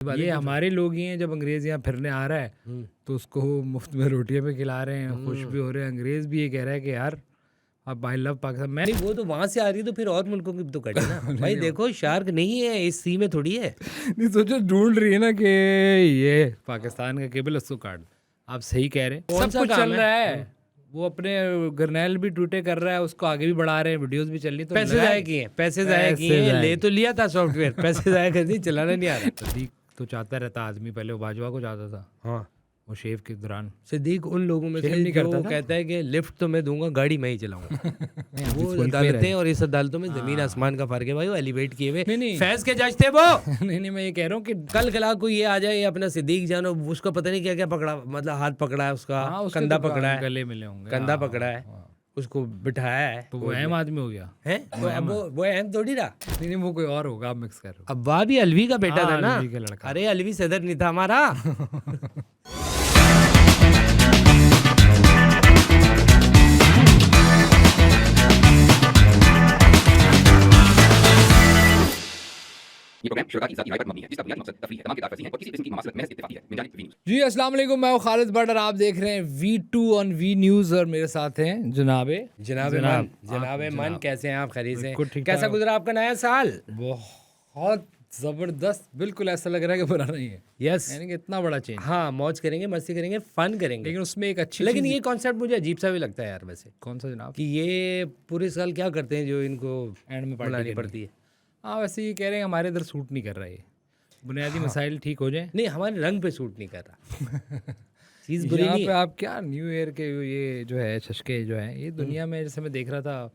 ये हमारे लोग ही हैं। जब अंग्रेज यहाँ फिरने आ रहा है तो उसको मुफ्त में रोटियां पे खिला रहे हैं, खुश भी हो रहे हैं। अंग्रेज भी ये कह रहा है कि यार अब आई लव पाकिस्तान। मैं नहीं, वो तो वहां से आ रही है तो फिर और मुल्कों की भी तो कटे ना भाई। देखो शार्क नहीं है इस सी में, थोड़ी है। नहीं सोचो, ढूंढ रही है ना कि ये पाकिस्तान का केबल, उसको काट। आप सही कह रहे हैं, कौन सब सा कुछ काम चल है? रहा है। वो अपने गर्नैल भी ट्वीटे कर रहा है, उसको आगे भी बढ़ा रहे हैं, वीडियोस भी चल रही। तो पैसे जाया किए, पैसे जाया किए। ले तो लिया था सॉफ्टवेयर, पैसे जाया कर दिए, चलाना नहीं आ रहा। सदीक तो चाहता रहता आदमी, पहले वो बाजवा को चाहता था। हाँ, वो शेव के दौरान सिद्दीक उन लोगों में शेव से नहीं जो करता था। कहता है कि लिफ्ट तो मैं दूंगा, गाड़ी मैं ही चलाऊंगा। वो फुल पे अदालतें और इस अदालतों में जमीन आसमान का फर्क है भाई। वो एलिवेट किए हुए नहीं। फैज के जज थे वो। नहीं, मैं ये कह रहा हूँ कि कल कला को ये आ जाए, ये अपना सिद्दीक जानो, उसको पता नहीं क्या क्या पकड़ा, मतलब हाथ पकड़ा है उसका, हाँ, उसके कंधा तो पकड़ा है, गले मिले होंगे, कंधा हाँ, पकड़ा है, हाँ। उसको बिठाया है। तो वो अहम आदमी हो गया है वो अहम थोड़ी रहा। नहीं, वो कोई और होगा, आप मिक्स कर रहे हो। अब्बा भी अलवी का बेटा हाँ, था ना। अलवी का लड़का। अरे अलवी सदर नहीं था हमारा। ये प्रोग्राम शुरा की जाती राय पर मबनी है, जिसका बुनियादी मकसद तफरीह है, तमाम किताब फर्जी हैं और किसी किस्म की ममासलत महज इत्तेफाकी है। मिल जाए वी न्यूज़। जी अस्सलाम वालेकुम, मैं हूं खालिद बट और आप देख रहे हैं V2 ऑन वी न्यूज़ और मेरे साथ हैं जनाब मन, कैसे हैं आप? खैरियत बिल्कुल से? ठीक कैसा ठाक। गुजरा आपका नया साल? बहुत ज़बरदस्त, बिल्कुल ऐसा लग रहा है कि पुराना ही है, यस। यानी कि इतना बड़ा चेंज। हाँ, मौज करेंगे, मस्ती करेंगे, फन करेंगे। लेकिन उसमें एक अच्छी लेकिन चीज़- ये कॉन्सेप्ट मुझे अजीब सा भी लगता है यार वैसे, कौन सा जनाब? कि ये पूरे साल क्या करते हैं जो इनको एंड में पार्टी मनानी करनी पड़ती है। हाँ, वैसे ये कह रहे हैं हमारे इधर सूट नहीं कर रहा है, बुनियादी मसाइल ठीक हो जाए। नहीं, हमारे रंग पे सूट नहीं कर रहा। चीज़ बुरी यहाँ नहीं पे है। आप क्या न्यू ईयर के ये जो है चस्के जो है ये दुनिया में, जैसे मैं देख रहा था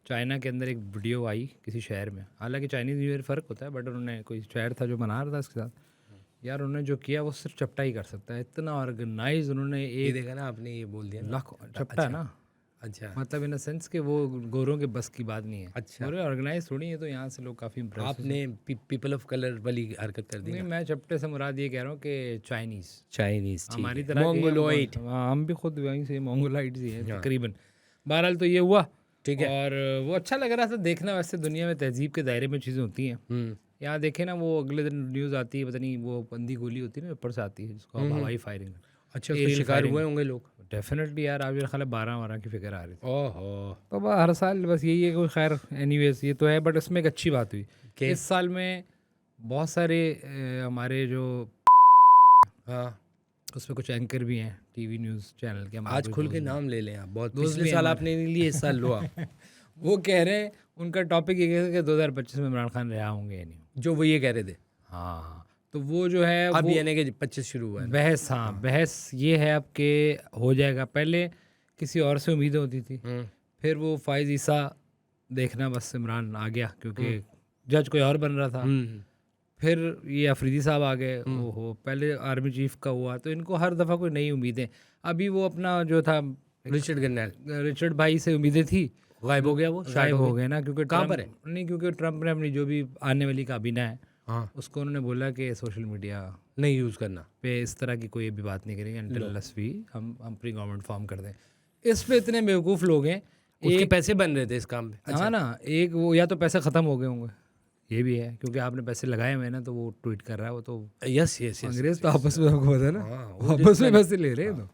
चाइना के अंदर एक वीडियो आई किसी शहर में, हालांकि चाइनीज़ न्यू ईयर फ़र्क होता है, बट उन्होंने कोई शहर था जो मना रहा था इसके साथ। यार उन्होंने जो किया वो सिर्फ चपटा ही कर सकता है, इतना ऑर्गेनाइज उन्होंने ये एक देखा ना आपने, ये बोल दिया ना। लाख चपटा है ना, अच्छा, मतलब इन सेंस कि वो गोरों के बस की बात नहीं है। अच्छा। गोरे ऑर्गेनाइज थोड़ी है, तो यहाँ से लोग काफ़ी इम्प्रेस। आपने पीपल ऑफ कलर वाली हरकत कर दी नहीं, ना। मैं चपटे से मुराद ये कह रहा हूँ कि चाइनीज़ चाइनीज हमारी तरह के मोंगोलोइड। हम भी खुद वहीं से मोंगोलाइट ही हैं तकरीबन। बहरहाल तो ये हुआ, ठीक है। और वो अच्छा लग रहा था देखना। वैसे दुनिया में तहजीब के दायरे में चीज़ें होती हैं। यहाँ देखे ना, वो अगले दिन न्यूज़ आती है, पता नहीं वो बंदी गोली होती है ना ऊपर से आती है, जिसको आप हवाई फायरिंग। अच्छा, उसके शिकार हुए होंगे लोग। डेफिनेटली यार, आप ख्याल 12 की फिक्र आ रही थी। ओहो। तो हर साल बस यही है कोई, खैर एनीवेज ये तो है, बट इसमें एक अच्छी बात हुई कि इस साल में बहुत सारे हमारे जो, हाँ, उसमें कुछ एंकर भी हैं टीवी न्यूज़ चैनल के। आज खुल के नाम ले लें आप, बहुत दोस्त पिछले भी साल हैं आपने नहीं लिए, इस साल लो आप। वो कह रहे हैं, उनका टॉपिक ये है कि 2025 में इमरान खान रहा होंगे या नहीं। जो वो ये कह रहे थे। हाँ, तो वो जो है अब वो यानी कि 25 शुरू हुआ है। बहस, हाँ बहस ये है अब के हो जाएगा। पहले किसी और से उम्मीदें होती थी, फिर वो फाइज ईसा देखना, बस इमरान आ गया क्योंकि जज कोई और बन रहा था। फिर ये अफरीदी साहब आ गए, ओहो पहले आर्मी चीफ का हुआ, तो इनको हर दफ़ा कोई नई उम्मीदें। अभी वो अपना जो था रिचर्ड भाई से उम्मीदें थी, गायब हो गया, वो गायब हो गए ना, क्योंकि कहाँ पर है? नहीं, क्योंकि ट्रम्प ने अपनी जो भी आने वाली काबीना है, हाँ, उसको उन्होंने बोला कि सोशल मीडिया नहीं यूज़ करना पे इस तरह की कोई भी बात नहीं करेंगे अनटिल अनलेस वी हम अपनी गवर्नमेंट फॉर्म कर दें। इस पे इतने बेवकूफ़ लोग हैं। उसके पैसे बन रहे थे इस काम पे। हाँ ना, एक वो या तो पैसे ख़त्म हो गए होंगे, ये भी है, क्योंकि आपने पैसे लगाए हुए हैं ना, तो वो ट्वीट कर रहा है वो तो। Yes yes yes. अंग्रेज तो आपस में, आपको पता है ना, आपस में पैसे ले रहे हैं। तो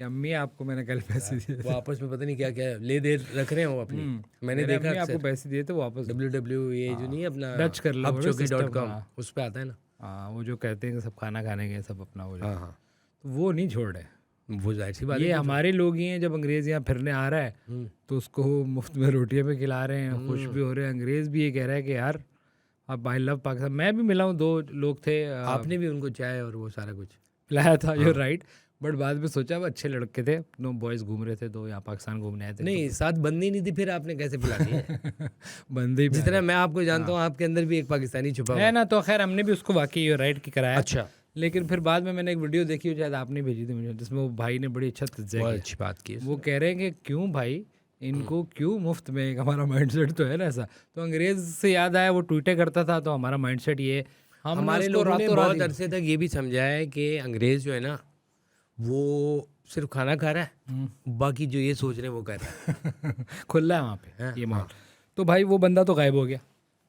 कि अम्मी आपको मैंने कल पैसे दिए, वो आपस में पता नहीं क्या क्या ले दे रख रहे हो अपनी। मैंने देखा अम्मी आपको पैसे दिए थे, वो वापस WW ये जो नहीं है अपना डच कर लो, upchoki.com, उस पे आता है ना। हाँ, वो जो कहते हैं कि सब खाना खाने गए सब अपना वो जो, हाँ हाँ, तो वो नहीं छोड़ रहे। वो जाहिर सी बात ये है। हमारे लोग ही हैं। जब अंग्रेज यहाँ फिरने आ रहा है तो उसको मुफ्त में रोटियां पे खिला रहे हैं, खुश भी हो रहे हैं। अंग्रेज भी ये कह रहा है कि यार अब आई लव पाकिस्तान। मैं भी मिला हूँ, 2 लोग थे, आपने भी उनको चाय और वो सारा कुछ पिलाया था, यू राइट, बट बाद में सोचा वो अच्छे लड़के थे, 2 बॉयज़ घूम रहे थे, 2 यहाँ पाकिस्तान घूमने आए थे। नहीं, साथ बंदी नहीं थी, फिर आपने कैसे पिला दिया? बंदे ही जितना मैं आपको जानता हूँ, आपके अंदर भी एक पाकिस्तानी छुपा हुआ है ना। तो खैर हमने भी उसको वाकई यू राइट की कराया। अच्छा, लेकिन फिर बाद में मैंने एक वीडियो देखी, शायद आपने भेजी थी मुझे, जिसमें वो भाई ने बड़ी अच्छा तज्ज़िया बहुत किया। अच्छी बात की। वो कह रहे हैं कि क्यों भाई इनको क्यों मुफ्त में, एक हमारा माइंडसेट तो है ना ऐसा। तो अंग्रेज से याद आया, वो ट्वीटे करता था, तो हमारा माइंडसेट ये, हमारे लोगों ने बहुत अरसे तक ये भी समझा है कि अंग्रेज जो है ना, वो सिर्फ खाना खा रहा है, बाकी जो ये सोच रहे हैं वो कर रहा है। खुला है वहाँ पे ये माहौल। तो भाई वो बंदा तो गायब हो गया,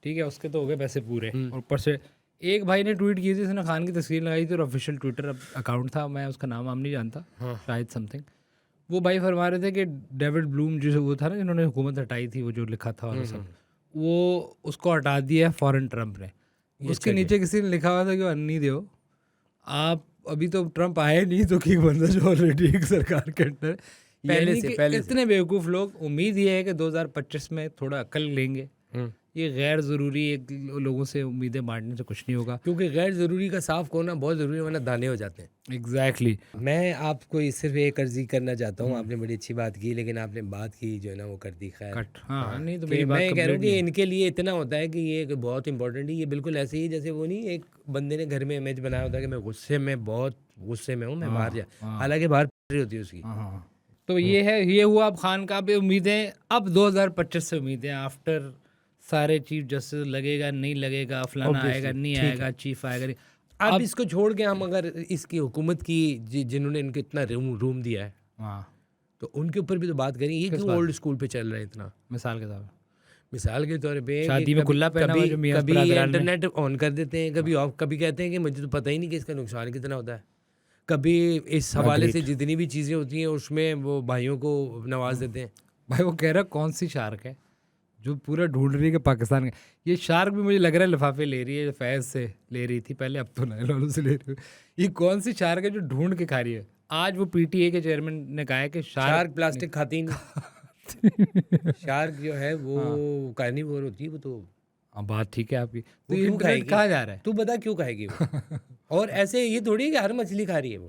ठीक है, उसके तो हो गए पैसे पूरे, और ऊपर से एक भाई ने ट्वीट की थी, उसने खान की तस्वीर लगाई थी और ऑफिशियल ट्विटर अकाउंट था, मैं उसका नाम नहीं जानता, शायद समथिंग। वो भाई फरमा रहे थे कि डेविड ब्लूम जो वो था ना, जिन्होंने हुकूमत हटाई थी, वो जो लिखा था और सब, वो उसको हटा दिया है फॉरेन ट्रम्प ने। उसके नीचे किसी ने लिखा हुआ था कि अन्नी दो आप, अभी तो ट्रम्प आए नहीं तो कि बंदा जो ऑलरेडी एक सरकार के अंदर पहले से इतने बेवकूफ़ लोग। उम्मीद ये है कि 2025 में थोड़ा अक्ल लेंगे। ये गैर ज़रूरी एक लोगों से उम्मीदें बांटने से कुछ नहीं होगा, क्योंकि गैर ज़रूरी का साफ होना बहुत ज़रूरी है, वरना दाने हो जाते हैं। एग्जैक्टली। मैं आपको सिर्फ एक अर्जी करना चाहता हूँ, आपने बड़ी अच्छी बात की, लेकिन आपने बात की जो है ना वो कर दी। खैर कट, हाँ नहीं तो कि मेरी बात मैं कह रहा हूँ कि complete इनके लिए इतना होता है कि ये बहुत इंपॉर्टेंट है। ये बिल्कुल ऐसे ही जैसे वो नहीं, एक बंदे ने घर में इमेज बनाया होता है कि मैं गुस्से में, बहुत गुस्से में हूँ, मैं बाहर जा, हालांकि बाहर रही होती है उसकी। हाँ। तो ये है, ये हुआ अब खान का। भी उम्मीदें अब 2025 से उम्मीदें, आफ्टर सारे चीफ जस्टिस लगेगा नहीं लगेगा, फलाना आएगा नहीं आएगा, चीफ आएगा नहीं। अब इसको छोड़ के हम अगर इसकी हुकूमत की जिन्होंने इनको इतना रूम दिया है, हाँ, तो उनके ऊपर भी तो बात करें। ये क्यों ओल्ड स्कूल पे चल रहा है इतना? मिसाल के तौर पे शादी में कुल्ला पहना हुआ जो मियां कभी बरादरान में। इंटरनेट ऑन कर देते हैं, कभी ऑफ, कभी कहते हैं कि मुझे तो पता ही नहीं कि इसका नुकसान कितना होता है। कभी इस हवाले से जितनी भी चीज़ें होती हैं उसमें वो भाइयों को नवाज देते हैं। भाई वो कह रहा कौन सी शार्क है जो पूरा ढूंढ रही है कि पाकिस्तान का। ये शार्क भी मुझे लग रहा है लिफाफे ले रही है, फैज़ से ले रही थी पहले, अब तो नए वालों से ले रही है। ये कौन सी शार्क है जो ढूंढ के खा रही है? आज वो पीटीए के चेयरमैन ने कहा है कि शार्क प्लास्टिक खाती ही नहीं। शार्क जो है वो कार्निवोर होती है, वो तो हाँ बात ठीक है आपकी। तो क्यों खाएगी? कहाँ जा रहा है? तू बता क्यों खाएगी वो? और ऐसे ये थोड़ी है कि हर मछली खा रही है वो।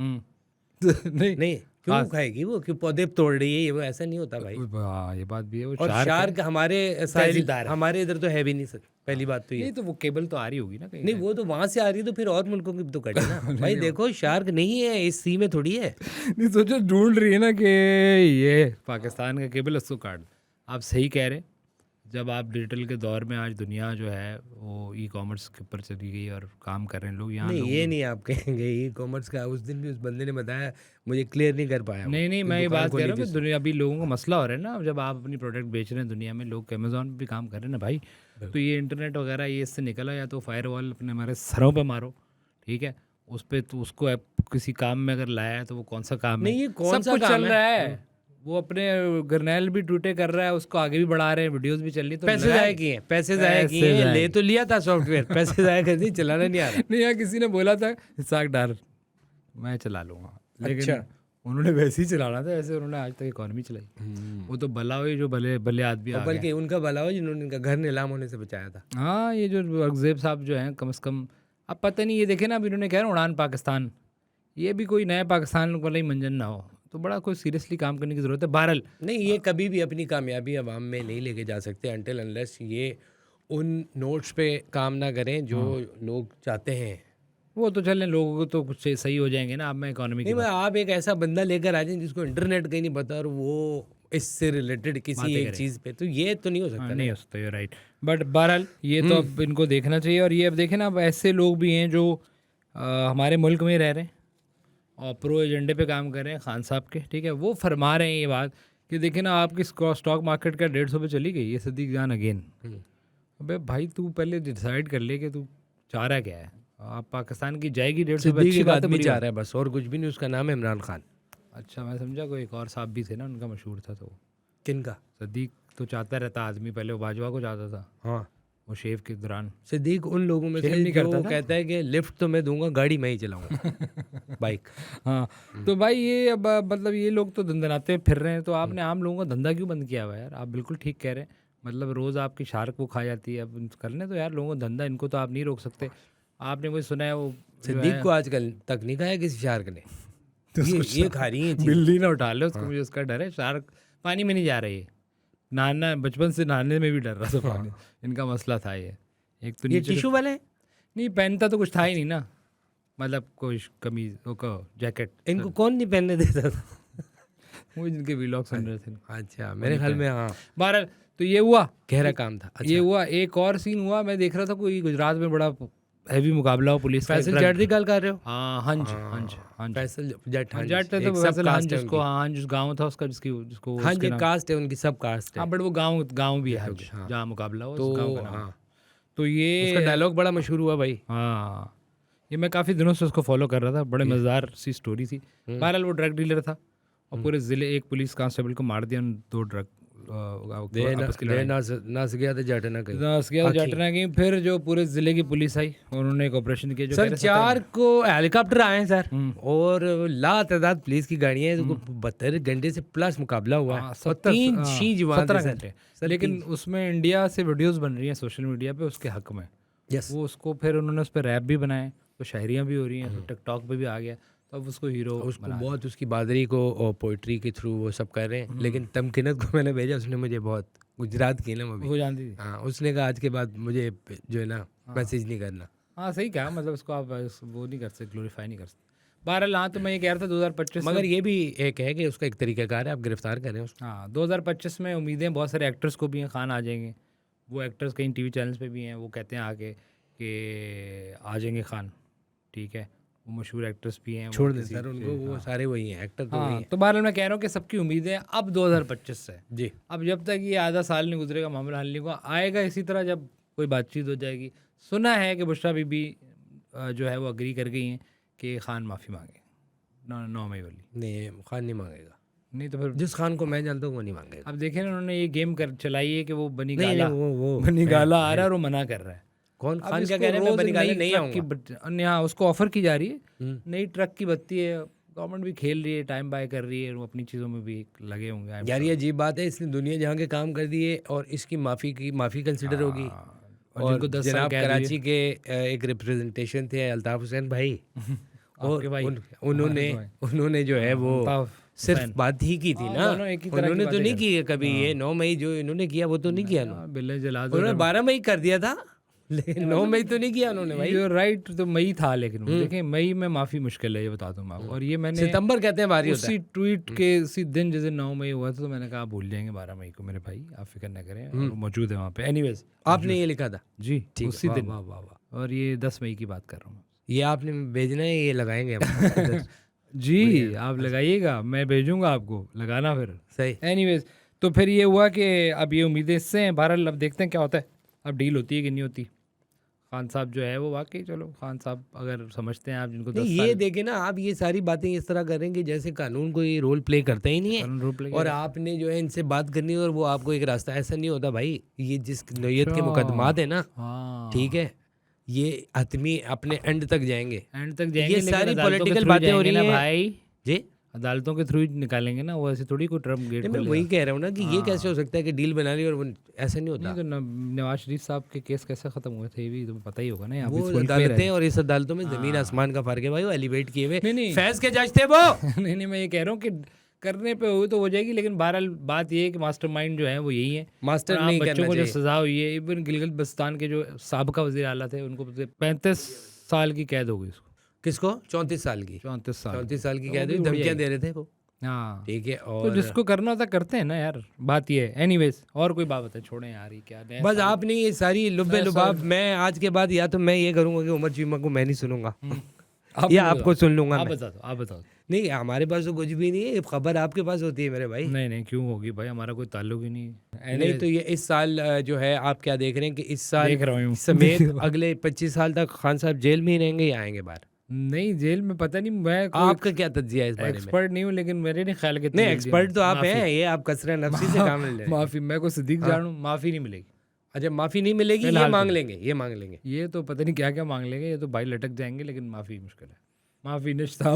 नहीं क्यों खाएगी वो? क्यों पौधे तोड़ रही है ये? वो ऐसा नहीं होता भाई। हाँ ये बात भी है। वो और शार्क हमारे इधर तो है भी नहीं सर, पहली बात तो ये। नहीं तो वो केबल तो आ रही होगी ना कहीं। नहीं वो तो वहां से आ रही है, तो फिर और मुल्कों की तो कटे ना। भाई देखो शार्क नहीं है इस सी में, थोड़ी है। नहीं सोचो ढूंढ रही है ना कि ये पाकिस्तान का केबल, उसको काट। आप सही कह रहे। जब आप डिजिटल के दौर में आज दुनिया जो है वो ई कॉमर्स के ऊपर चली गई और काम कर रहे हैं लोग यहाँ। नहीं ये नहीं आप कहेंगे ई कॉमर्स का, उस दिन भी उस बंदे ने बताया, मुझे क्लियर नहीं कर पाया। नहीं मैं ये बात कह रहा हूँ कि दुनिया अभी लोगों का मसला हो रहा है ना, जब आप अपनी प्रोडक्ट बेच रहे हैं दुनिया में, लोग अमेजोन पे भी काम कर रहे हैं ना भाई। तो ये इंटरनेट वगैरह ये इससे निकला, या तो फायर वॉल अपने हमारे सरों पर मारो, ठीक है, उस पर तो उसको किसी काम में अगर लाया है तो वो कौन सा काम है? नहीं ये कौन सा काम चल रहा है? वो अपने गर्नैल भी ट्वीटे कर रहा है, उसको आगे भी बढ़ा रहे हैं, वीडियोस भी चल रही। तो पैसे ज़ाया किए, पैसे ज़ाया किए, ले तो लिया था सॉफ्टवेयर, पैसे ज़ाया कर दिए, चलाना नहीं आ रहा। नहीं यार किसी ने बोला था हिसाब डाल मैं चला लूँगा, लेकिन उन्होंने वैसे ही चलाना था जैसे उन्होंने आज तक इकॉनमी चलाई। वो तो भला हुई जो भले आदमी आ गए। बल्कि उनका भला हो जिन्होंने इनका घर नीलाम होने से बचाया था। हाँ ये जो औरंगजेब साहब जो हैं, कम से कम अब पता नहीं, ये देखे ना अभी उन्होंने कहा उड़ान पाकिस्तान, ये भी कोई नया पाकिस्तान वाला ही मंजन ना हो, तो बड़ा कोई सीरियसली काम करने की ज़रूरत है। बहरहाल नहीं ये कभी भी अपनी कामयाबी आवाम में नहीं लेके जा सकते अनटिल अनलेस ये उन नोट्स पे काम ना करें जो लोग चाहते हैं। वो तो चलें, लोगों को तो कुछ सही हो जाएंगे ना। अब मैं इकोनॉमी नहीं, मैं आप एक ऐसा बंदा लेकर आ जाए जिसको इंटरनेट कहीं नहीं पता और वो इससे रिलेटेड किसी एक चीज़ पे, तो ये तो नहीं हो सकता। नहीं हो सकता, यू राइट। बट बहरहाल ये तो अब इनको देखना चाहिए। और ये अब देखें ना, अब ऐसे लोग भी हैं जो हमारे मुल्क में रह रहे हैं और प्रो एजेंडे पे काम कर रहे हैं खान साहब के, ठीक है। वो फरमा रहे हैं ये बात कि देखें ना आपकी स्टॉक मार्केट का 150 पे चली गई, ये सदीक जान अगेन। अबे भाई तू पहले डिसाइड कर ले कि तू चाह रहा क्या है। आप पाकिस्तान की जाएगी 150 पे, अच्छी बात है, चाह रहा है बस, और कुछ भी नहीं। उसका नाम है इमरान खान। अच्छा मैं समझा कोई एक और साहब भी थे ना, उनका मशहूर था। तो किनका? सदीक तो चाहता रहता आदमी, पहले वो बाजवा को चाहता था। हाँ वो शेव के दौरान सिद्दीक उन लोगों में से जो कहता है कि लिफ्ट तो मैं दूंगा, गाड़ी मैं ही चलाऊंगा, बाइक। हाँ तो भाई ये अब मतलब ये लोग तो धंधनाते फिर रहे हैं, तो आपने आम लोगों का धंधा क्यों बंद किया हुआ है यार? आप बिल्कुल ठीक कह रहे हैं, मतलब रोज़ आपकी शार्क वो खा जाती है, अब करने तो यार लोगों का धंधा, इनको तो आप नहीं रोक सकते। आपने मुझे सुना है वो सिद्दीक को आजकल तक नहीं खाया किसी शार्क ने। ये खा रही है, बिल्ली ना उठा ले उसको, मुझे उसका डर है। शार्क पानी में नहीं जा रही है, नहाना बचपन से नहाने में भी डर रहा था पानी। इनका मसला था ये। एक तो ये टिश्यू वाले नहीं पहनता तो कुछ था ही नहीं ना, मतलब कोई कमीज वो जैकेट इनको कौन नहीं पहनने देता था? वो जिनके व्लॉग सुन रहे थे। अच्छा मेरे ख्याल में हाँ। बहरहाल तो ये हुआ, गहरा काम था। ये हुआ। एक और सीन हुआ, मैं देख रहा था कोई गुजरात में बड़ा हैवी मुकाबला हो पुलिस का। फैसल जट की गल कर रहे हो? हाँ हंज फैसल जट तो फैसल हंज, जिसको हंज गांव था उसका, जिसको हंज कास्ट है उनकी, सब कास्ट है। हाँ बट वो गांव भी है जहाँ मुकाबला हो, तो गांव का नाम। तो ये उसका डायलॉग बड़ा मशहूर हुआ भाई। हाँ, ये मैं काफ़ी दिनों से उसको फॉलो कर रहा था, बड़े मज़ेदार सी स्टोरी थी। बहरहाल वो ड्रग डीलर था और पूरे ज़िले एक पुलिस कांस्टेबल को मार दिया उन 2 ड्रग आपस की लड़ाई। नाच गया तो जाट ना कहीं। नास गया जट ना गई, फिर जो पूरे ज़िले की पुलिस आई और उन्होंने एक ऑपरेशन किया जो सर 4 को हेलीकॉप्टर आए हैं सर, और लातादाद पुलिस की गाड़ियां हैं, 72 घंटे से प्लस मुकाबला हुआ है, और 3 शी जवान 17 थे घंटे। लेकिन उसमें इंडिया से वीडियोस बन रही हैं सोशल मीडिया पे उसके हक में। यस। वो उसको फिर उन्होंने उस पर रैप भी बनाए, तो शायरियाँ भी हो रही हैं, टिकटॉक पे भी आ गया, तो अब उसको हीरो उसको बहुत उसकी बहादुरी को और पोइट्री के थ्रू वो सब कर रहे हैं। लेकिन तमकिनत को मैंने भेजा, उसने मुझे बहुत गुजरात की ना वो जानती थी। हाँ, उसने कहा आज के बाद मुझे जो है ना मैसेज नहीं करना। हाँ सही कहा, मतलब उसको आप वो नहीं कर सकते, ग्लोरीफाई नहीं कर सकते। बहरहाल हाँ, तो मैं ये कह रहा था 2025 मगर ये भी एक है कि उसका एक तरीकाकार है, आप गिरफ्तार करें उसको। हाँ 2025 में उम्मीदें बहुत सारे एक्टर्स को भी हैं, खान आ जाएंगे। वो एक्टर्स कहीं टीवी चैनल्स पे भी हैं, वो कहते हैं आके कि आ जाएंगे खान, ठीक है, वो मशहूर एक्टर्स भी हैं। छोड़ दें सर उनको, वो सारे वही हैं, एक्टर तो वही हाँ, हैं। तो बहरहाल मैं कह रहा हूँ कि सबकी उम्मीदें अब 2025 से। जी। अब जब तक ये आधा साल नहीं गुजरेगा, मामला हल नहीं होगा, आएगा इसी तरह जब कोई बातचीत हो जाएगी। सुना है कि बुशरा बीबी जो है वो अग्री कर गई हैं कि खान माफ़ी मांगे 9 मई वाली। नहीं, खान नहीं मांगेगा। नहीं तो फिर जिस खान को मैं जानता हूँ वो नहीं मांगेगा। अब देखें ना, उन्होंने ये गेम कर चलाई है कि वो बनी नहीं, गाला, वो बनी गाला आ रहा है और वो मना कर रहा है। कौन अब खान क्या इसको कह रहे हैं, मैं रोज बनी गाला नई नहीं ट्रक आऊँगा। हाँ, उसको ऑफर की जा रही है, नई ट्रक की बत्ती है, गवर्नमेंट भी खेल रही है, टाइम बाय कर रही है, वो अपनी चीज़ों में भी लगे होंगे। यार ये अजीब बात है, इसने दुनिया जहाँ के काम कर दिए और इसकी माफ़ी कंसिडर होगी। और जिनको 10 साल जनाब कैद हुई है। कराची के एक रिप्रेजेंटेशन थे अल्ताफ हुसैन भाई, और आपके भाई। उन्होंने जो है वो सिर्फ बात ही की थी ना, दोनों एक ही तरह की उन्होंने तो बातें नहीं कर की है कभी। ये 9 मई जो इन्होंने किया वो तो नहीं किया ना, बिल्ले जला दो। उन्होंने 12 मई कर दिया था, लेकिन 9 मई तो नहीं किया उन्होंने भाई। यू राइट, तो मई था, लेकिन वो देखें मई में माफ़ी मुश्किल है, ये बता दूँ मैं आपको। और ये मैंने सितंबर कहते हैं भारी होता है। उसी ट्वीट के उसी दिन जिस दिन 9 मई हुआ था, तो मैंने कहा भूल जाएंगे 12 मई को मेरे भाई, आप फिक्र न करें, और वो मौजूद है वहाँ पे। एनीवेज आपने ये लिखा था जी, ठीक उसी है, दिन। वाह वाह वाह। और ये 10 मई की बात कर रहा हूँ ये आपने भेजना है, ये लगाएंगे हम। जी, आप लगाइएगा, मैं भेजूंगा आपको, लगाना फिर। सही। एनीवेज, तो फिर ये हुआ कि अब ये उम्मीदें इससे हैं। बहरहाल अब देखते हैं क्या होता है, अब डील होती है कि नहीं होती। खान साहब जो है वो वाकई, चलो खान साहब अगर समझते हैं आप, जिनको 10 नहीं, ये देखे ना आप, ये सारी बातें इस तरह करेंगे जैसे कानून कोई रोल प्ले करता ही नहीं कानून रोल है, प्ले और आपने जो है इनसे बात करनी है और वो आपको एक रास्ता, ऐसा नहीं होता भाई। ये जिस नोयत के मुकदमात है ना, हाँ ठीक है, ये हतमी अपने एंड तक जाएंगे। एंड तक जाएंगे, ये लेकिन सारी अदालतों के पॉलिटिकल थ्रू बातें हो जाएंगे रही ना हैं भाई, जी। अदालतों के थ्रू ही निकालेंगे ना, वो ऐसे थोड़ी कोई ट्रम्प गेट मैं वही कह रहा हूँ ना कि ये कैसे हो सकता है कि डील बना ली और वो ऐसा नहीं होता। नहीं तो नवाज शरीफ साहब के केस कैसे खत्म हुए थे, ये भी तो पता ही होगा ना। वो अदालतें और इस अदालतों में जमीन आसमान का फर्क है भाई। वो एलिवेट किए हुए फैज के जज थे वो। नहीं नहीं, मैं ये कह रहा हूँ कि करने पे हुई तो हो जाएगी, लेकिन बहरहाल बात ये है कि मास्टरमाइंड जो है वो यही है। मास्टर और नहीं बच्चों करना को जो चाहिए। सजा हुई है, इवन गिलगित बल्तिस्तान के जो साबका वज़ीर आला थे, उनको 35 साल की कैद हो गई। उसको किसको? 34 साल की। 34 साल 34 साल की तो कैद वो हुई, भी धमकियां दे रहे थे वो। हाँ ठीक है। तो और जिसको करना होता करते हैं ना यार, बात ये है। एनीवेज, और कोई बात बता, छोड़ें यार, ये क्या नया बस साल। आपने ये सारी लुब्बे लुबाब, मैं आज के बाद या तो मैं ये करूंगा कि उमर चीमा को मैं नहीं सुनूंगा, आप या बताओ, आपको सुन लूंगा आप मैं। बता दो, आप बताओ। नहीं, हमारे पास तो कुछ भी नहीं है, खबर आपके पास होती है मेरे भाई। नहीं नहीं, क्यों होगी भाई, हमारा कोई ताल्लुक ही नहीं है। नहीं तो ये इस साल जो है आप क्या देख रहे हैं कि इस साल देख रहा हूँ समेत अगले 25 साल तक खान साहब जेल में ही रहेंगे या आएंगे बाहर? नहीं, जेल में पता नहीं, मैं आपका क्या तज्जिया है इस बारे में? एक्सपर्ट नहीं हूँ, लेकिन मेरे नहीं ख्याल के नहीं, एक्सपर्ट तो आप हैं, ये आप कसरा नफसी से काम ले रहे हैं। माफी, मैं को सिद्दीक जानूं, माफी नहीं मिलेगी। अच्छा, माफी नहीं मिलेगी, ये मांग लेंगे, ये मांग लेंगे। ये तो पता नहीं क्या क्या मांग लेंगे, ये तो भाई लटक जाएंगे, लेकिन माफी मुश्किल है। माफी निश्ता,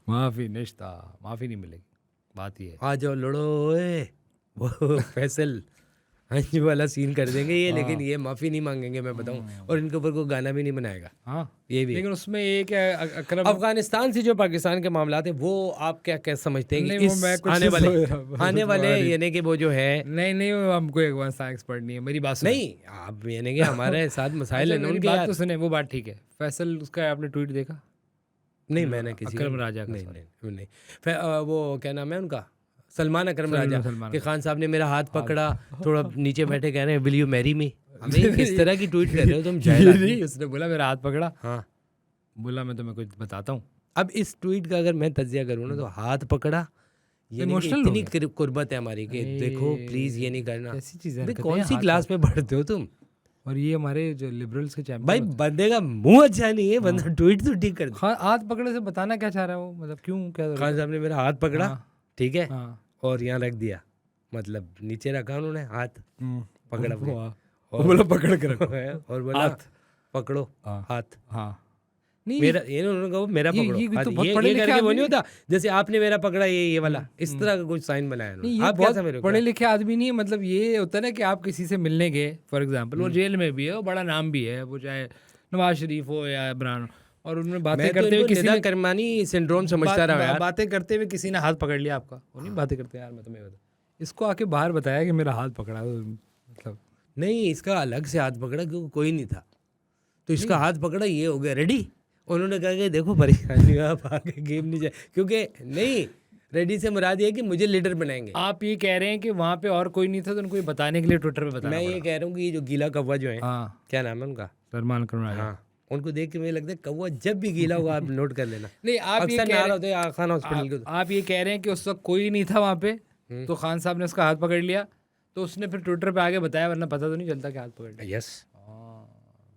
माफी निश्ता, माफी नहीं मिलेगी, बात ये है। आ जाओ लड़ो ओए, वो फैसल हंज वाला सीन कर देंगे ये, लेकिन ये माफी नहीं मांगेंगे, मैं बताऊं। और इनके ऊपर कोई गाना भी नहीं बनाएगा। हाँ ये भी। लेकिन उसमें एक अकरम, अफगानिस्तान से जो पाकिस्तान के मामला थे, वो आप क्या क्या समझते हैं कि नहीं, वो इस मैं कुछ आने वाले आने वाले यानी कि वो जो है, नहीं वो हमको एक बार एक्सपर्ट नहीं है, मेरी बात सुने। नहीं आप यानी कि हमारे साथ मसाइल है अच्छा, मेरी उनके बात यार। तो सुने, वो बात ठीक है। फैसल, उसका आपने ट्वीट देखा? नहीं, मैंने किसी अकरम राजा का, नहीं, वो क्या नाम है उनका, सलमान अकरम राजा, सलमान कि खान साहब ने मेरा हाथ पकड़ा, थोड़ा नीचे बैठे कह रहे हैं विल यू मैरी मी। हमें किस तरह की ट्वीट कर रहे हो तुम? जाहिल आदमी। उसने बोला मेरा हाथ पकड़ा, हाँ, बोला मैं तुम्हें कुछ बताता हूँ। अब इस ट्वीट का अगर मैं तज्जिया करूँ ना, तो हाथ पकड़ा ये Emotional इतनी कुर्बत है हमारी कि देखो प्लीज ये नहीं करना। कैसी चीज़ है, भाई, कौन सी क्लास में पढ़ते हो तुम? और ये हमारे जो लिबरल्स के चैंपियन भाई बंदे का मुंह अच्छा नहीं है, बंदा ट्वीट तो ठीक कर दे। हाँ, हाथ पकड़ने से बताना क्या चाह रहा है वो, मतलब क्यों, क्या खान साहब ने मेरा हाथ पकड़ा, ठीक है, हाँ और यहाँ रख दिया, मतलब नीचे रखा उन्होंने हाथ, पकड़ा वो बोला पकड़ कर रखो। और बोला हाथ पकड़ो हाँ। हाथ, हाँ नहीं मेरा ये उन्होंने कहा मेरा ये- पकड़ो ये हाथ, तो बहुत ये पढ़े लिखे करके वो आदमी नहीं होता जैसे आपने मेरा पकड़ा ये वाला, इस तरह का कुछ साइन बनाया नहीं, उन्होंने। ये आप क्या बहुत समझ रहे हो? पढ़े लिखे आदमी नहीं है, मतलब ये होता है ना कि आप किसी से मिलने गए, फॉर एग्जांपल वो जेल में भी है, वो बड़ा नाम भी है, वो चाहे नवाज शरीफ हो या इमरान, और उनमें बातें मैं तो करते हुए इनको किसी निदा ने करमानी सिंड्रोम समझता रहा यार। बातें करते हुए किसी ने हाथ पकड़ लिया आपका, वो नहीं बातें करते यार, मैं तुम्हें बता, इसको आके बाहर बताया कि मेरा हाथ पकड़ा, मतलब नहीं, इसका अलग से हाथ पकड़ा क्योंकि कोई नहीं था, तो इसका हाथ पकड़ा, ये हो गया रेडी। उन्होंने कहा कि देखो परेशानी आप आगे गेम नहीं जाए, क्योंकि नहीं रेडी से मुराद ये कि मुझे लीडर बनाएंगे। आप ये कह रहे हैं कि वहाँ पे और कोई नहीं था तो उनको ये बताने के लिए ट्विटर पे बताना मैं ये कह रहा हूँ कि ये जो गीला कौवा जो है, हाँ क्या नाम है उनका, सलमान खान। हाँ, उनको देख के मुझे लगता है कौवा जब भी गीला होगा आप नोट कर लेना। नहीं आप ये अक्सर कह नारा रहे होते हैं खान हॉस्पिटल के। आप ये कह रहे हैं कि उस वक्त कोई नहीं था वहाँ पे, तो खान साहब ने उसका हाथ पकड़ लिया, तो उसने फिर ट्विटर पे आगे बताया, वरना पता तो नहीं चलता कि हाथ पकड़ लिया। यस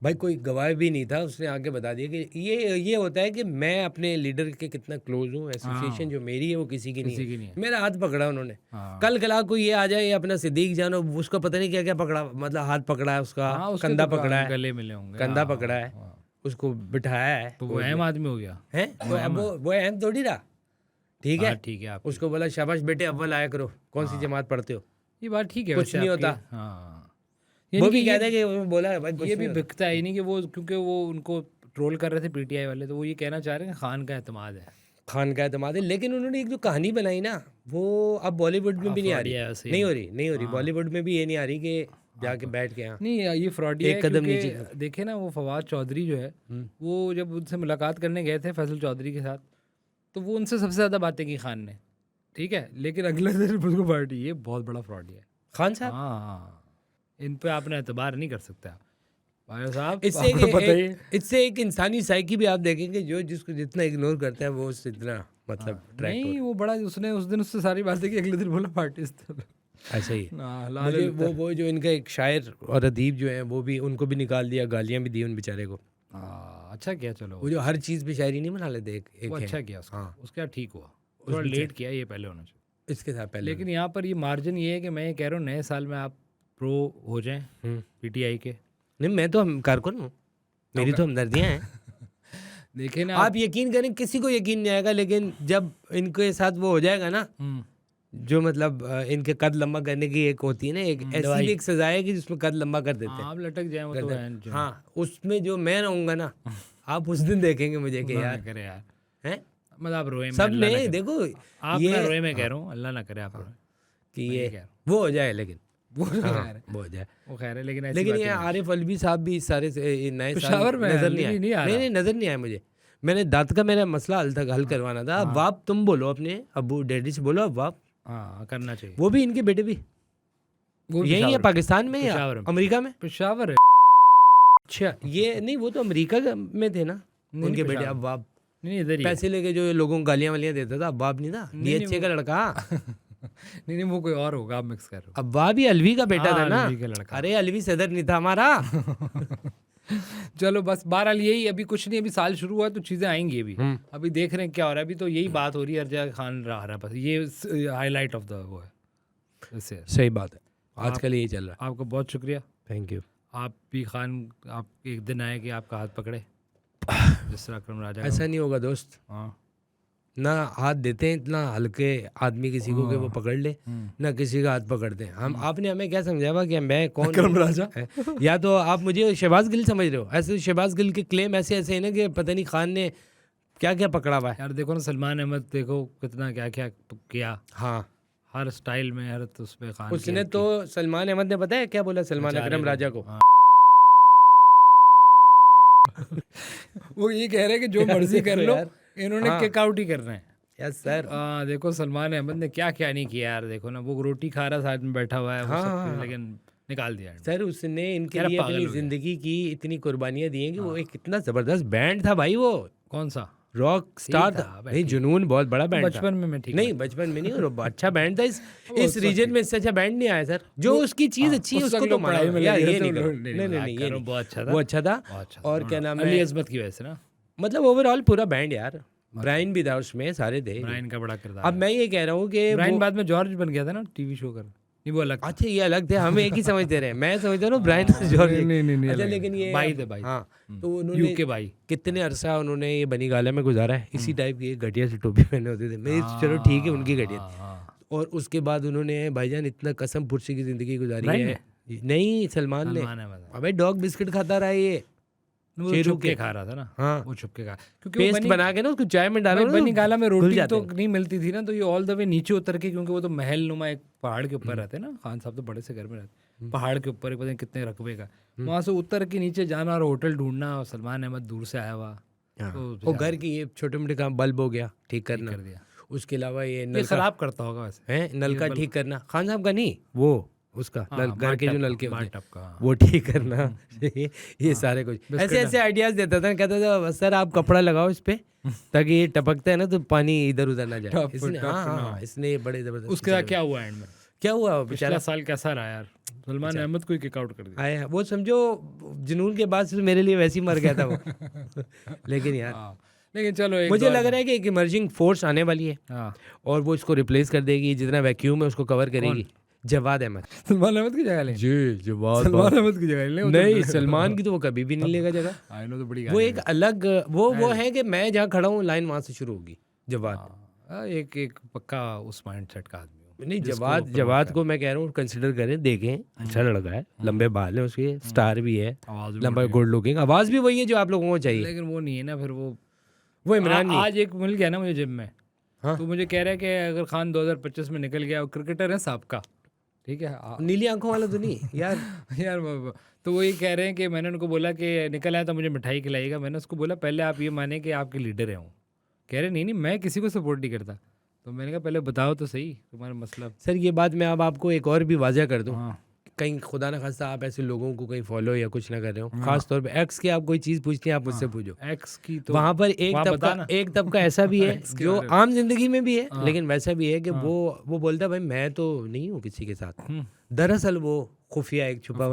भाई, कोई गवाह भी नहीं था, उसने आगे बता दिया कि ये होता है कि मैं अपने लीडर के कितना क्लोज हूँ, एसोसिएशन जो मेरी है वो किसी की नहीं है। मेरा हाथ पकड़ा उन्होंने, कल कला को ये आ जाए, ये अपना सिद्दीक जानो, उसको पता नहीं क्या क्या पकड़ा, मतलब हाथ पकड़ा है उसका, कंधा पकड़ा है, गले मिले होंगे, कंधा पकड़ा है, उसको बिठाया है, तो वो अहम आदमी हो गया है वो अहम थोड़ी रहा, ठीक है, ठीक है आप, उसको बोला शाबाश बेटे अव्वल आया करो, कौन सी जमात पढ़ते हो, ये बात ठीक है, कुछ नहीं होता। हाँ वो भी कहता है कि वो बोला भाई ये भी बिकता है नहीं कि वो, क्योंकि वो उनको ट्रोल कर रहे थे पीटीआई वाले, तो वो ये कहना चाह रहे हैं खान का एतमाद है, खान का एतमाद है। लेकिन उन्होंने एक जो कहानी बनाई ना, वो अब बॉलीवुड में भी नहीं आ रही, नहीं हो रही बॉलीवुड में भी ये नहीं आ रही कि जाके बैठ के, नहीं ये फ्रॉडी है, एक कदम नीचे देखे ना, वो फवाद चौधरी जो है, वो जब उनसे मुलाकात करने गए थे फैसल चौधरी के साथ, तो वो उनसे सबसे ज़्यादा बातें की खान ने, ठीक है, लेकिन अगले दिन उसको पार्टी, ये बहुत बड़ा फ्रॉडी है खान साहब। हाँ, इन पे आपने एतबार नहीं कर सकते आप भाई साहब। इससे एक इंसानी साइकी भी आप देखेंगे, जो जिसको जितना इग्नोर करता है वो उससे इतना मतलब नहीं, वो बड़ा उसने उस दिन उससे सारी बातें की, अगले दिन बोला पार्टी ऐसा ही। मुझे वो जो इनका एक शायर और अदीब जो है वो भी, उनको भी निकाल दिया, गालियां भी दी उन बेचारे को। अच्छा किया, चलो वो जो हर चीज़ पे शायरी नहीं बना लेते, एक अच्छा किया उसका, उसका ठीक हुआ, थोड़ा लेट किया, ये पहले होना चाहिए इसके साथ पहले। लेकिन यहाँ पर ये मार्जिन ये है कि मैं ये कह रहा हूँ नए साल में आप प्रो हो जाएं पीटीआई के। नहीं, मैं तो हम कारकुन हूँ, मेरी तो हमदर्दियाँ हैं। देखे ना आप यकीन करें, किसी को यकीन नहीं आएगा, लेकिन जब इनके साथ वो हो जाएगा ना, जो मतलब इनके कद लंबा करने की एक होती है ना, एक ऐसी भी एक सजा है कि जिसमें कद लंबा कर देते हैं, आप लटक जाए वो तो, हाँ, उसमें जो मैं रहूँगा ना, आप उस दिन देखेंगे मुझे कि यार करे यार हैं, मतलब आप रोए सब में देखो, आप ना रोए में कह रहा हूँ, अल्लाह ना करे आप रोए कि ये वो हो जाए, लेकिन वो हो जाए, वो खैर है, लेकिन ये आरिफ अलवी साहब भी सारे नए साल नजर नहीं आए, नहीं नजर नहीं आए मुझे। मैंने दांत का मेरा मसला हल करवाना था। अब वाप तुम बोलो अपने अबू डैडी से, बोलो अब वाप करना चाहिए। वो भी इनके बेटे भी यही है, पाकिस्तान में या अमेरिका में, पेशावर है। अच्छा, ये नहीं, वो तो अमेरिका में थे ना उनके बेटे अब्बाब, नहीं इधर ही पैसे लेके जो लोगों को गालियां वालियां देता था, अब्बाब नहीं था, डीएचए का लड़का। नहीं वो कोई और होगा, आप मिक्स कर रहे हो। अब्बाब भी अलवी का बेटा था ना, लड़का। अरे अलवी सदर नहीं था हमारा। चलो बस बहरहाल यही, अभी कुछ नहीं, अभी साल शुरू हुआ तो चीज़ें आएंगी अभी देख रहे हैं क्या हो रहा है। अभी तो यही बात हो रही है, हर जगह खान रहा है, बस ये हाईलाइट ऑफ द वो है। सही बात है, आजकल यही चल रहा है। आपका बहुत शुक्रिया, थैंक यू। आप भी खान, आप एक दिन आए कि आपका हाथ पकड़े जिस तरह अकरम राजा। ऐसा नहीं होगा दोस्त, हाँ ना हाथ देते हैं इतना हल्के आदमी किसी को कि वो पकड़ ले, ना किसी का हाथ पकड़ते हैं हम। आपने हमें क्या समझाया कि मैं कौन, अकरम राजा या तो आप मुझे शहबाज गिल समझ रहे हो। ऐसे शहबाज गिल के क्लेम ऐसे ऐसे है ना कि पता नहीं खान ने क्या क्या पकड़ा हुआ है। यार देखो ना, सलमान अहमद देखो कितना क्या क्या किया, हाँ, हर स्टाइल में, हर उसमें खान उसने तो सलमान अहमद ने पता है क्या बोला सलमान अकरम राजा को, वो ये कह रहे हैं कि जो मर्जी कर लो, इन्होंने किक आउट ही करना है। Yes sir. देखो सलमान अहमद ने क्या क्या नहीं किया यार, देखो ना, वो रोटी खा रहा साथ में बैठा हुआ है, वो सब लेकिन निकाल दिया सर। उसने इनके लिए अपनी जिंदगी की इतनी कुर्बानियां दी हैं कि वो एक कितना जबरदस्त बैंड था भाई। वो कौन सा रॉक स्टार था भाई, जुनून बहुत बड़ा बैंड था। बचपन में मैं ठीक नहीं बचपन में नहीं, और अच्छा बैंड था। इस रीजन में इससे अच्छा बैंड नहीं आया सर। जो उसकी चीज अच्छी है उसको तो माना यार, ये नहीं करो। नहीं ये वो अच्छा था, वो अच्छा था। और क्या नाम अली है, अज़मत की वजह से ना, मतलब ओवरऑल पूरा बैंड यार। ब्रायन भी था उसमें, सारे थे। ब्रायन का बड़ा किरदार। अब मैं ये कह रहा हूँ कि ब्रायन बाद में जॉर्ज बन गया था ना टीवी शो कर, नहीं वो अलग। अच्छा ये अलग थे, हम एक ही समझते रहे। मैं समझता हूँ ब्रायन और जॉर्ज। नहीं अच्छा लेकिन ये भाई थे भाई। हाँ, तो उन्होंने यूके भाई कितने अरसा उन्होंने ये बनी गाला में गुजारा है। इसी टाइप की एक घटिया सी टोपी पहने होते थे। मैं चलो ठीक है उनकी घटिया, और उसके बाद उन्होंने भाईजान इतना कसम पुर्शी की जिंदगी गुजारी है। नहीं सलमान ने, अबे डॉग बिस्किट खाता रहा है ये, वो छुप के खा रहा था ना। हाँ वो छुप के खा, क्योंकि पेस्ट बना के ना उसको चाय में डालो। बनी गाला में रोटी तो नहीं मिलती थी ना, तो ये ऑल द वे नीचे उतर के, क्योंकि वो तो महल नुमा एक पहाड़ के ऊपर रहते हैं ना, खान साहब तो बड़े से घर में रहते, पहाड़ के ऊपर पता नहीं कितने रकबे का, वहां से उतर के नीचे जाना और होटल ढूंढना, और सलमान अहमद दूर से आया हुआ, वो घर की ये छोटे मोटे काम, बल्ब हो गया ठीक करना, कर दिया। उसके अलावा ये खराब करता होगा वैसे है, नल का ठीक करना, खान साहब का नहीं, वो उसका घर के जो नलके होते हैं वो ठीक करना, ये सारे कुछ ऐसे ऐसे आइडियाज देता था। कहता था सर आप कपड़ा लगाओ इस पे ताकि ये टपकता है ना तो पानी इधर उधर ना जाए। इसने बड़े जबरदस्त। उसके बाद क्या हुआ एंड में, क्या हुआ पिछला साल कैसा रहा यार, सलमान अहमद को किक आउट कर दिया आया, वो समझो जुनून के बाद से मेरे लिए वैसे ही मर गया था वो। लेकिन यार लेकिन चलो मुझे लग रहा है कि एक इमर्जिंग फोर्स आने वाली है और वो इसको रिप्लेस कर देगी, जितना वैक्यूम है उसको कवर करेगी। जवाद अहमद, सलमान अहमद की जगह ले जी, जवाद सलमान अहमद की जगह ले नहीं, सलमान की तो वो कभी भी नहीं लेगा जगह। आई नो, तो बड़ी वो एक अलग वो है कि मैं जहाँ खड़ा हूँ लाइन वहां से शुरू होगी। जवाद एक पक्का उस माइंडसेट का आदमी हो। नहीं, जवाद को मैं कह रहा हूँ कंसिडर करें, देखें, अच्छा लड़का है, लंबे बाल है उसके, स्टार भी है, लंबा गुड लुकिंग, आवाज भी वही है जो आप लोगों को चाहिए। लेकिन वो नहीं है ना, फिर वो इमरान नहीं। आज एक मिल गया ना मुझे जिम में, तो मुझे कह रहा है कि अगर खान 2025 में निकल गया, क्रिकेटर है साहब, ठीक है, नीली आंखों वाला तो नहीं यार। यार तो वही कह रहे हैं कि मैंने उनको बोला कि निकल आया तो मुझे मिठाई खिलाएगा। मैंने उसको बोला पहले आप ये माने कि आपके लीडर हैं वो। कह रहे नहीं मैं किसी को सपोर्ट नहीं करता। तो मैंने कहा पहले बताओ तो सही तुम्हारा मसला। सर ये बात मैं अब आपको एक और भी वाज़ह कर दूं, कहीं खुदा ना खास्ता आप ऐसे लोगों को कहीं फॉलो या कुछ ना कर रहे हो, खास तौर पे एक्स की आप कोई चीज़ पूछती हैं आप मुझसे पूछो। एक्स की तो वहाँ पर एक तबका ऐसा भी है जो आम जिंदगी में भी है, लेकिन वैसा भी है कि वो बोलता है भाई मैं तो नहीं हूँ किसी के साथ, दरअसल वो खुफिया एक छुपा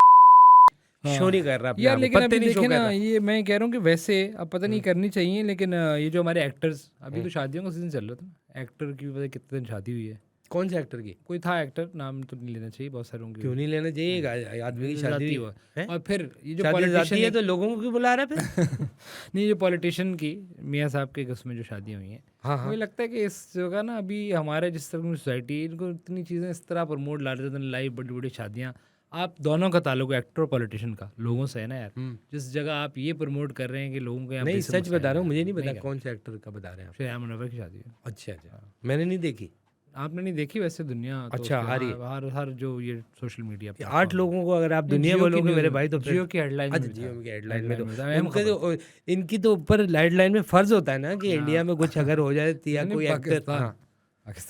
शो नहीं कर रहा यार। लेकिन अभी देखिए ना, ये मैं कह रहा हूँ कि वैसे अब पता नहीं करनी चाहिए, लेकिन ये जो हमारे एक्टर्स, अभी तो शादियों का सीजन चल रहा था, एक्टर की पता कितने दिन शादी हुई है। कौन से एक्टर की? कोई था एक्टर, नाम तो नहीं लेना चाहिए, बहुत सारे होंगे। क्यों नहीं लेना चाहिए, आदमी की शादी हुआ है। और फिर ये जो पॉलिटिशियन है तो लोगों को क्यों बुला रहा है फिर? नहीं, जो पॉलिटिशियन की मियाँ साहब के उसमें जो शादियाँ हुई हैं, मुझे लगता है कि इस जगह ना अभी हमारे जिस तरह की सोसाइटी, इनको इतनी चीज़ें इस तरह प्रमोट ला रहे थे, लाइव बड़ी बड़ी शादियाँ। आप दोनों का ताल्लुक एक्टर और पॉलिटिशियन का लोगों से है ना यार। जिस जगह आप ये प्रमोट कर रहे हैं कि लोगों को, नहीं सच बता रहा हूँ, मुझे नहीं पता कौन से एक्टर का बता रहे हैं। श्रेया मुनव्वर की शादी है। अच्छा, मैंने नहीं देखी। आपने नहीं देखी वैसे दुनिया तो अच्छा आ रही है हर जो ये सोशल मीडिया पे 8 लोगों को अगर आप दुनिया बोलोगे मेरे भाई तो जियो की हेडलाइन में, जियो की हेडलाइन में तो इनकी तो ऊपर हेडलाइन में फर्ज होता है ना कि इंडिया में कुछ अगर हो जाए या कोई एक्टर,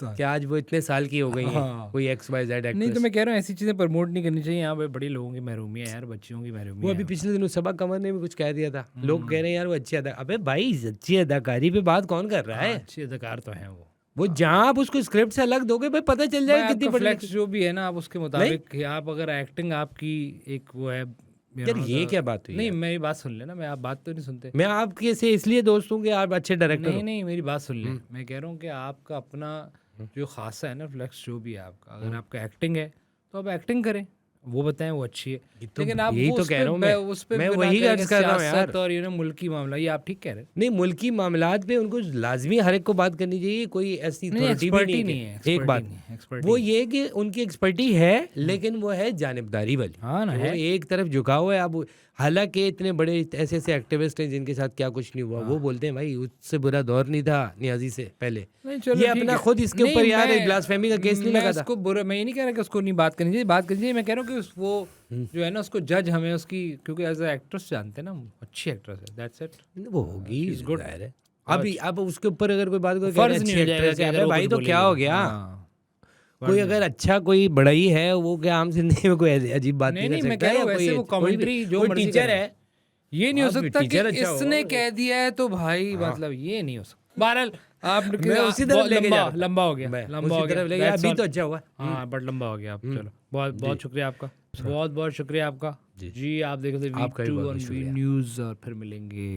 क्या आज वो इतने साल की हो गई है, कोई XYZ एक्टर। नहीं तो मैं कह रहा हूँ ऐसी चीजें प्रमोट नहीं करनी चाहिए। यहाँ पे बड़ी लोगों की महरूमी है यार, बच्चियों की महरूमी। वो अभी पिछले दिनों सबा कमर ने भी कुछ कह दिया था, लोग कह रहे हैं यार वो अच्छी अदा, अबे भाई अच्छी अदाकारी पे बात कौन कर रहा है? अच्छी अदाकार तो है वो जहाँ आप उसको स्क्रिप्ट से अलग दोगे भाई पता चल जाएगा कितनी फ्लेक्स जो भी है ना, आप उसके मुताबिक आप अगर एक्टिंग आपकी एक वो है यार, ये क्या बात हुई? नहीं मेरी बात सुन लेना, मैं आप बात तो नहीं सुनते। मैं आपके से इसलिए दोस्त हूँ कि आप अच्छे डायरेक्टर। नहीं मेरी बात सुन ले, मैं कह रहा हूँ कि आपका अपना जो खासा है ना फ्लेक्स जो भी है आपका, अगर आपका एक्टिंग है तो आप एक्टिंग करें, वो बताएं वो अच्छी है। लेकिन आप यही तो कह रहा हूँ मैं वही अर्ज कर रहा हूँ यार। और ये ना मुल्की मामला, ये आप ठीक कह रहे हैं। नहीं, मुल्की मामलात पे उनको लाजमी हर एक को बात करनी चाहिए, कोई ऐसी एक्सपर्टी नहीं है। एक बात वो ये कि उनकी एक्सपर्टी है, लेकिन वो है जानिबदारी वाली। हाँ ना, है एक तरफ झुकाव है। अब हालांकि इतने बड़े ऐसे ऐसे एक्टिविस्ट हैं जिनके साथ क्या कुछ नहीं हुआ, वो बोलते हैं भाई उससे बुरा दौर नहीं था नियाजी से पहले। ये अपना खुद इसके ऊपर यार ब्लास्फेमी का केस नहीं लगा था। मैं ये नहीं कह रहा कि उसको नहीं बात करनी चाहिए, बात करनी चाहिए। मैं कह रहा हूँ कि वो जो है ना उसको जज हमें उसकी, क्योंकि एज ए एक्ट्रेस जानते हैं ना, अच्छी एक्ट्रेस है, दैट्स इट। वो होगी गुड है। अभी अब उसके ऊपर अगर कोई बात करें भाई तो क्या हो गया? कोई अगर अच्छा कोई बड़ा ही है, वो क्या आम जिंदगी में कोई अजीब बात नहीं कर सकता है? कोई टीचर है, ये नहीं हो आप भी सकता कि teacher अच्छा हो। इसने कह दिया है तो भाई मतलब ये नहीं हो सकता। बहरहाल आप मैं उसी तरफ बहुत लेके जा रहा था। लंबा हो गया, मैं लंबा उसी हो गया। तरफ लेके गया, That's अभी all। तो अच्छा हुआ। हाँ बट लंबा हो गया आप। चलो बहुत बहुत शुक्रिया आपका, बहुत बहुत शुक्रिया आपका जी। आप देख रहे थे आपका भी V2 बहुत ऑन शुक्रिया। वी न्यूज़ और फिर मिलेंगे।